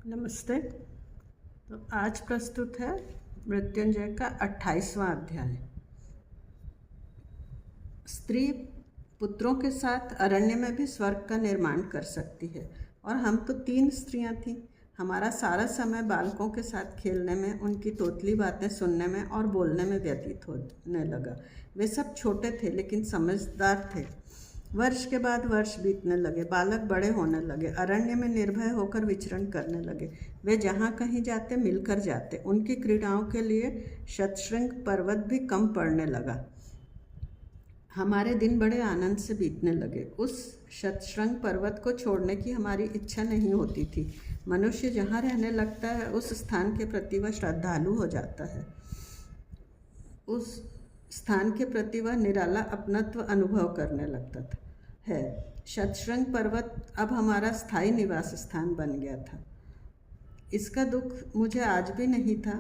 नमस्ते। तो आज प्रस्तुत है मृत्युंजय का 28वां अध्याय। स्त्री पुत्रों के साथ अरण्य में भी स्वर्ग का निर्माण कर सकती है, और हम तो 3 स्त्रियां थीं। हमारा सारा समय बालकों के साथ खेलने में, उनकी तोतली बातें सुनने में और बोलने में व्यतीत होने लगा। वे सब छोटे थे लेकिन समझदार थे। वर्ष के बाद वर्ष बीतने लगे, बालक बड़े होने लगे, अरण्य में निर्भय होकर विचरण करने लगे। वे जहाँ कहीं जाते मिलकर जाते। उनकी क्रीड़ाओं के लिए शतशृंग पर्वत भी कम पड़ने लगा। हमारे दिन बड़े आनंद से बीतने लगे। उस शतशृंग पर्वत को छोड़ने की हमारी इच्छा नहीं होती थी। मनुष्य जहाँ रहने लगता है उस स्थान के प्रति वह श्रद्धालु हो जाता है। उस स्थान के प्रति वह निराला अपनत्व अनुभव करने लगता है। शतशृंग पर्वत अब हमारा स्थायी निवास स्थान बन गया था। इसका दुख मुझे आज भी नहीं था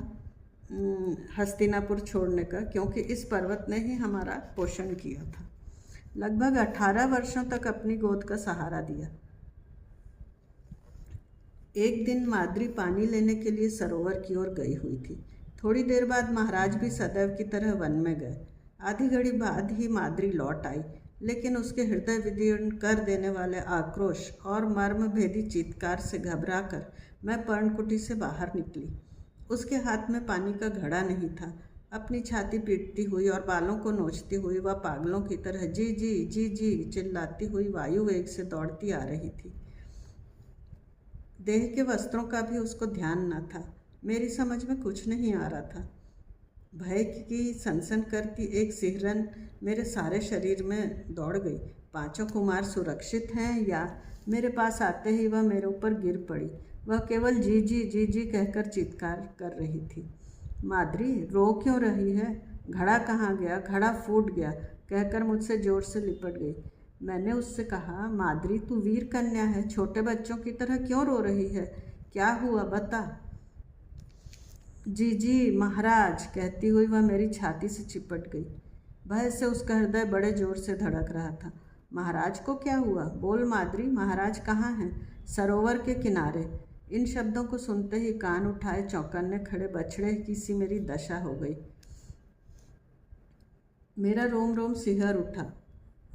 हस्तिनापुर छोड़ने का, क्योंकि इस पर्वत ने ही हमारा पोषण किया था। लगभग 18 वर्षों तक अपनी गोद का सहारा दिया। एक दिन माद्री पानी लेने के लिए सरोवर की ओर गई हुई थी। थोड़ी देर बाद महाराज भी सदैव की तरह वन में गए। आधी घड़ी बाद ही माद्री लौट आई, लेकिन उसके हृदय विदीर्ण कर देने वाले आक्रोश और मर्मभेदी चीत्कार से घबराकर मैं पर्णकुटी से बाहर निकली। उसके हाथ में पानी का घड़ा नहीं था। अपनी छाती पीटती हुई और बालों को नोचती हुई वह पागलों की तरह जी जी जी जी चिल्लाती हुई वायु वेग से दौड़ती आ रही थी। देह के वस्त्रों का भी उसको ध्यान न था। मेरी समझ में कुछ नहीं आ रहा था। भय की सनसन करती एक सिहरन मेरे सारे शरीर में दौड़ गई। 5 कुमार सुरक्षित हैं, या मेरे पास आते ही वह मेरे ऊपर गिर पड़ी। वह केवल जी जी जी जी कहकर चित्कार कर रही थी। माद्री, रो क्यों रही है? घड़ा कहाँ गया? घड़ा फूट गया, कहकर मुझसे जोर से लिपट गई। मैंने उससे कहा, माद्री तू वीर कन्या है, छोटे बच्चों की तरह क्यों रो रही है? क्या हुआ बता। जी जी महाराज कहती हुई वह मेरी छाती से चिपट गई। भय से उसका हृदय बड़े जोर से धड़क रहा था। महाराज को क्या हुआ? बोल माद्री, महाराज कहाँ हैं? सरोवर के किनारे। इन शब्दों को सुनते ही कान उठाए चौकन्ने खड़े बछड़े की सी मेरी दशा हो गई। मेरा रोम रोम सिहर उठा।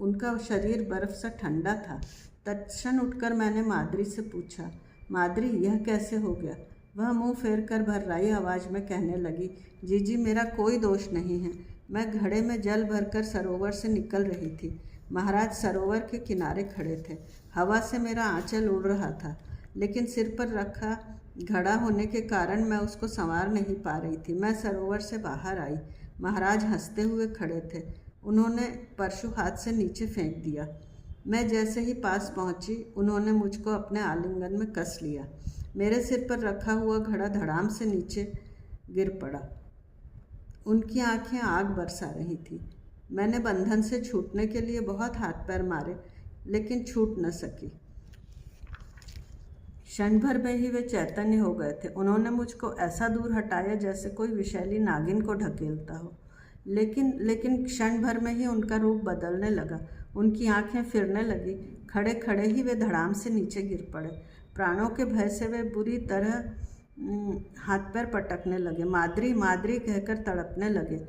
उनका शरीर बर्फ सा ठंडा था। तत्क्षण उठकर मैंने माद्री से पूछा, माद्री यह कैसे हो गया? वह मुंह फेर कर भर्राई आवाज़ में कहने लगी, जीजी मेरा कोई दोष नहीं है। मैं घड़े में जल भरकर सरोवर से निकल रही थी। महाराज सरोवर के किनारे खड़े थे। हवा से मेरा आंचल उड़ रहा था, लेकिन सिर पर रखा घड़ा होने के कारण मैं उसको संवार नहीं पा रही थी। मैं सरोवर से बाहर आई। महाराज हंसते हुए खड़े थे। उन्होंने परशु हाथ से नीचे फेंक दिया। मैं जैसे ही पास पहुंची, उन्होंने मुझको अपने आलिंगन में कस लिया। मेरे सिर पर रखा हुआ घड़ा धड़ाम से नीचे गिर पड़ा। उनकी आंखें आग बरसा रही थी। मैंने बंधन से छूटने के लिए बहुत हाथ पैर मारे, लेकिन छूट न सकी। क्षण भर में ही वे चैतन्य हो गए थे। उन्होंने मुझको ऐसा दूर हटाया जैसे कोई विषैली नागिन को ढकेलता हो। लेकिन क्षण भर में ही उनका रूप बदलने लगा। उनकी आंखें फिरने लगी। खड़े खड़े ही वे धड़ाम से नीचे गिर पड़े। प्राणों के भय से वे बुरी तरह हाथ पैर पटकने लगे। माद्री माद्री कहकर तड़पने लगे।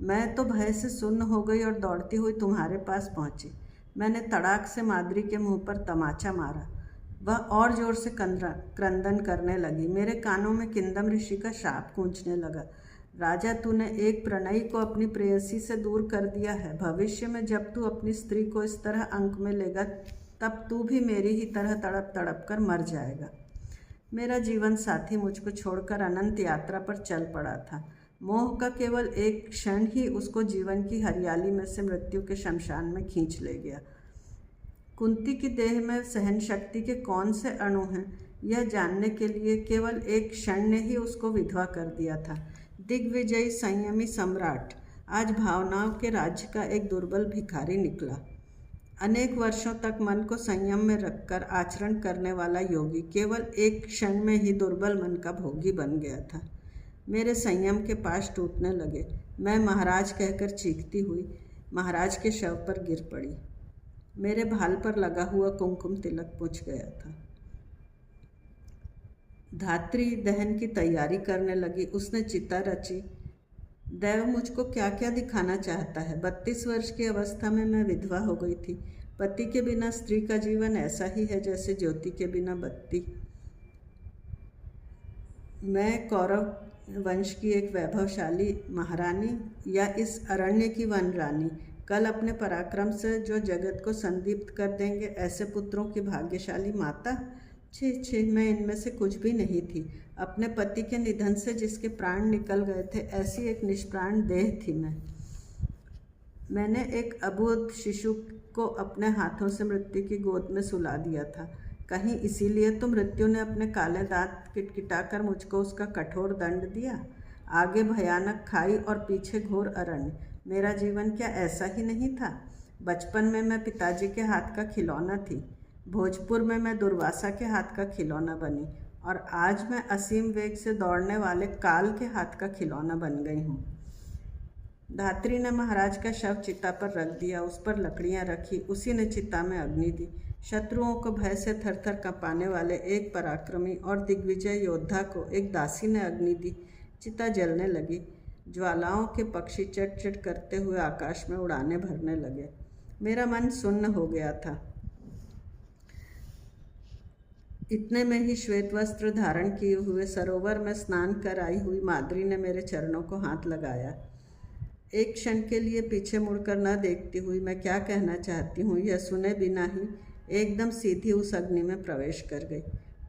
मैं तो भय से सुन्न हो गई और दौड़ती हुई तुम्हारे पास पहुंची। मैंने तड़ाक से माद्री के मुंह पर तमाचा मारा। वह और जोर से क्रंदन करने लगी। मेरे कानों में किंदम ऋषि का शाप गूंजने लगा। राजा, तूने एक प्रणयी को अपनी प्रेयसी से दूर कर दिया है। भविष्य में जब तू अपनी स्त्री को इस तरह अंक में लेगा, तब तू भी मेरी ही तरह तड़प तड़प कर मर जाएगा। मेरा जीवन साथी मुझको छोड़कर अनंत यात्रा पर चल पड़ा था। मोह का केवल एक क्षण ही उसको जीवन की हरियाली में से मृत्यु के शमशान में खींच ले गया। कुंती की देह में सहन शक्ति के कौन से अणु हैं, यह जानने के लिए केवल एक क्षण ने ही उसको विधवा कर दिया था। दिग्विजयी संयमी सम्राट आज भावनाओं के राज्य का एक दुर्बल भिखारी निकला। अनेक वर्षों तक मन को संयम में रखकर आचरण करने वाला योगी केवल एक क्षण में ही दुर्बल मन का भोगी बन गया था। मेरे संयम के पास टूटने लगे। मैं महाराज कहकर चीखती हुई महाराज के शव पर गिर पड़ी। मेरे भाल पर लगा हुआ कुमकुम तिलक बुझ गया था। धात्री दहन की तैयारी करने लगी। उसने चिता रची। दैव मुझको क्या क्या दिखाना चाहता है। 32 वर्ष की अवस्था में मैं विधवा हो गई थी। पति के बिना स्त्री का जीवन ऐसा ही है जैसे ज्योति के बिना बत्ती। मैं कौरव वंश की एक वैभवशाली महारानी या इस अरण्य की वन रानी, कल अपने पराक्रम से जो जगत को संदीप्त कर देंगे ऐसे पुत्रों की भाग्यशाली माता। छी, मैं इनमें से कुछ भी नहीं थी। अपने पति के निधन से जिसके प्राण निकल गए थे, ऐसी एक निष्प्राण देह थी मैंने एक अबोध शिशु को अपने हाथों से मृत्यु की गोद में सुला दिया था। कहीं इसीलिए तो मृत्यु ने अपने काले दांत किटकिटाकर मुझको उसका कठोर दंड दिया। आगे भयानक खाई और पीछे घोर अरण्य। मेरा जीवन क्या ऐसा ही नहीं था? बचपन में मैं पिताजी के हाथ का खिलौना थी। भोजपुर में मैं दुर्वासा के हाथ का खिलौना बनी और आज मैं असीम वेग से दौड़ने वाले काल के हाथ का खिलौना बन गई हूँ। धात्री ने महाराज का शव चिता पर रख दिया। उस पर लकड़ियाँ रखी। उसी ने चिता में अग्नि दी। शत्रुओं को भय से थरथर कांपने वाले एक पराक्रमी और दिग्विजय योद्धा को एक दासी ने अग्नि दी। चिता जलने लगी। ज्वालाओं के पक्षी चट चट करते हुए आकाश में उड़ाने भरने लगे। मेरा मन सुन्न हो गया था। इतने में ही श्वेत वस्त्र धारण किए हुए सरोवर में स्नान कर आई हुई माद्री ने मेरे चरणों को हाथ लगाया। एक क्षण के लिए पीछे मुड़कर न देखती हुई मैं क्या कहना चाहती हूँ यह सुने बिना ही एकदम सीधी उस अग्नि में प्रवेश कर गई।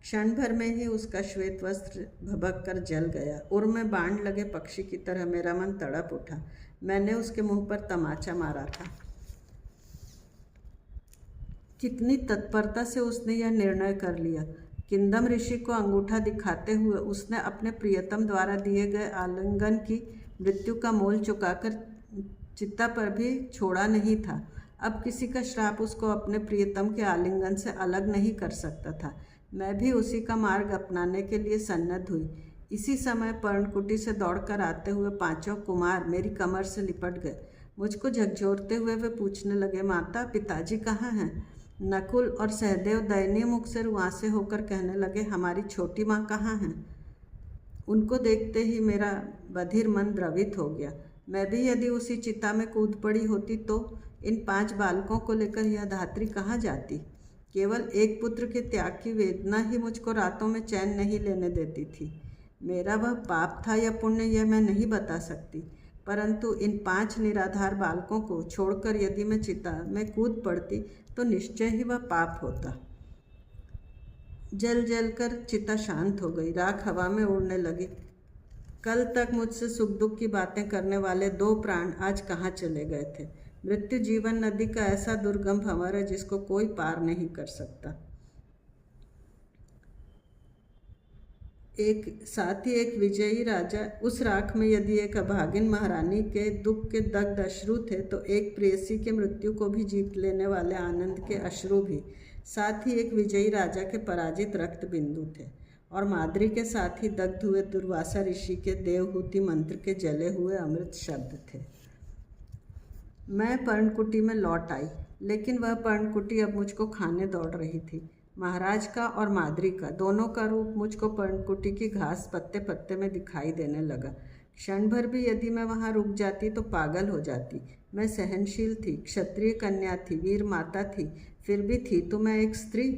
क्षण भर में ही उसका श्वेत वस्त्र भभक कर जल गया। उर में बाण लगे पक्षी की तरह मेरा मन तड़प उठा। मैंने उसके मुंह पर तमाचा मारा था। कितनी तत्परता से उसने यह निर्णय कर लिया। किंदम ऋषि को अंगूठा दिखाते हुए उसने अपने प्रियतम द्वारा दिए गए आलिंगन की मृत्यु का मोल चुकाकर चित्ता पर भी छोड़ा नहीं था। अब किसी का श्राप उसको अपने प्रियतम के आलिंगन से अलग नहीं कर सकता था। मैं भी उसी का मार्ग अपनाने के लिए सन्नद्ध हुई। इसी समय पर्णकुटी से दौड़कर आते हुए 5 कुमार मेरी कमर से लिपट गए। मुझको झकझोरते हुए वे पूछने लगे, माता पिताजी कहाँ हैं? नकुल और सहदेव दयनीय मुख से रुआंसे होकर कहने लगे, हमारी छोटी माँ कहाँ हैं? उनको देखते ही मेरा बधिर मन द्रवित हो गया। मैं भी यदि उसी चिता में कूद पड़ी होती तो इन 5 बालकों को लेकर यह धात्री कहाँ जाती? केवल एक पुत्र के त्याग की वेदना ही मुझको रातों में चैन नहीं लेने देती थी। मेरा वह पाप था या पुण्य यह मैं नहीं बता सकती, परंतु इन 5 निराधार बालकों को छोड़कर यदि मैं चिता में कूद पड़ती तो निश्चय ही वह पाप होता। जल जल कर चिता शांत हो गई। राख हवा में उड़ने लगी। कल तक मुझसे सुख दुख की बातें करने वाले 2 प्राण आज कहाँ चले गए थे? मृत्यु जीवन नदी का ऐसा दुर्गम भंवर है जिसको कोई पार नहीं कर सकता। साथ ही एक विजयी राजा, उस राख में यदि एक अभागिन महारानी के दुख के दग्ध अश्रु थे तो एक प्रेयसी के मृत्यु को भी जीत लेने वाले आनंद के अश्रु भी। साथ ही एक विजयी राजा के पराजित रक्त बिंदु थे और माद्री के साथ ही दग्ध हुए दुर्वासा ऋषि के देवहूति मंत्र के जले हुए अमृत शब्द थे। मैं पर्णकुटी में लौट आई, लेकिन वह पर्णकुटी अब मुझको खाने दौड़ रही थी। महाराज का और माद्री का दोनों का रूप मुझको पर्णकुटी की घास पत्ते पत्ते में दिखाई देने लगा। क्षण भर भी यदि मैं वहाँ रुक जाती तो पागल हो जाती। मैं सहनशील थी, क्षत्रिय कन्या थी, वीर माता थी, फिर भी थी तो मैं एक स्त्री।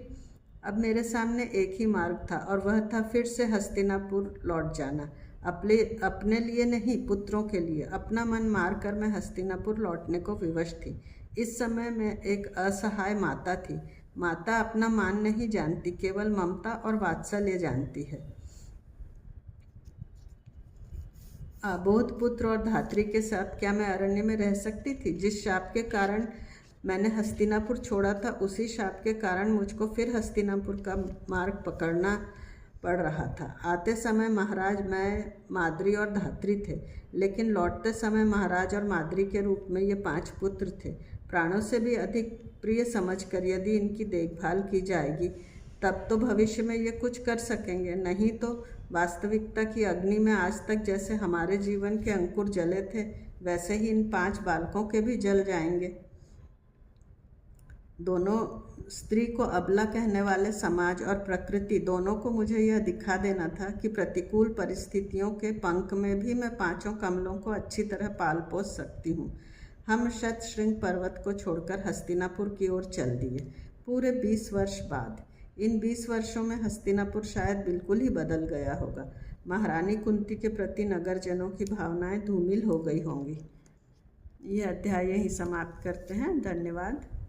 अब मेरे सामने एक ही मार्ग था और वह था फिर से हस्तिनापुर लौट जाना। अपने लिए नहीं, पुत्रों के लिए। अपना मन मार कर मैं हस्तिनापुर लौटने को विवश थी। इस समय मैं एक असहाय माता थी। माता अपना मान नहीं जानती, केवल ममता और वात्सल्य जानती है। अबोध पुत्र और धात्री के साथ क्या मैं अरण्य में रह सकती थी? जिस शाप के कारण मैंने हस्तिनापुर छोड़ा था, उसी शाप के कारण मुझको फिर हस्तिनापुर का मार्ग पकड़ना पड़ रहा था। आते समय महाराज, मैं, माद्री और धात्री थे, लेकिन लौटते समय महाराज और माद्री के रूप में ये 5 पुत्र थे। प्राणों से भी अधिक प्रिय समझकर यदि इनकी देखभाल की जाएगी तब तो भविष्य में ये कुछ कर सकेंगे, नहीं तो वास्तविकता की अग्नि में आज तक जैसे हमारे जीवन के अंकुर जले थे वैसे ही इन 5 बालकों के भी जल जाएंगे। दोनों, स्त्री को अबला कहने वाले समाज और प्रकृति दोनों को मुझे यह दिखा देना था कि प्रतिकूल परिस्थितियों के पंख में भी मैं 5 कमलों को अच्छी तरह पाल पोस सकती हूँ। हम शतशृंग पर्वत को छोड़कर हस्तिनापुर की ओर चल दिए। पूरे 20 वर्ष बाद। इन 20 वर्षों में हस्तिनापुर शायद बिल्कुल ही बदल गया होगा। महारानी कुंती के प्रति नगरजनों की भावनाएं धूमिल हो गई होंगी। ये अध्याय यहीं समाप्त करते हैं। धन्यवाद।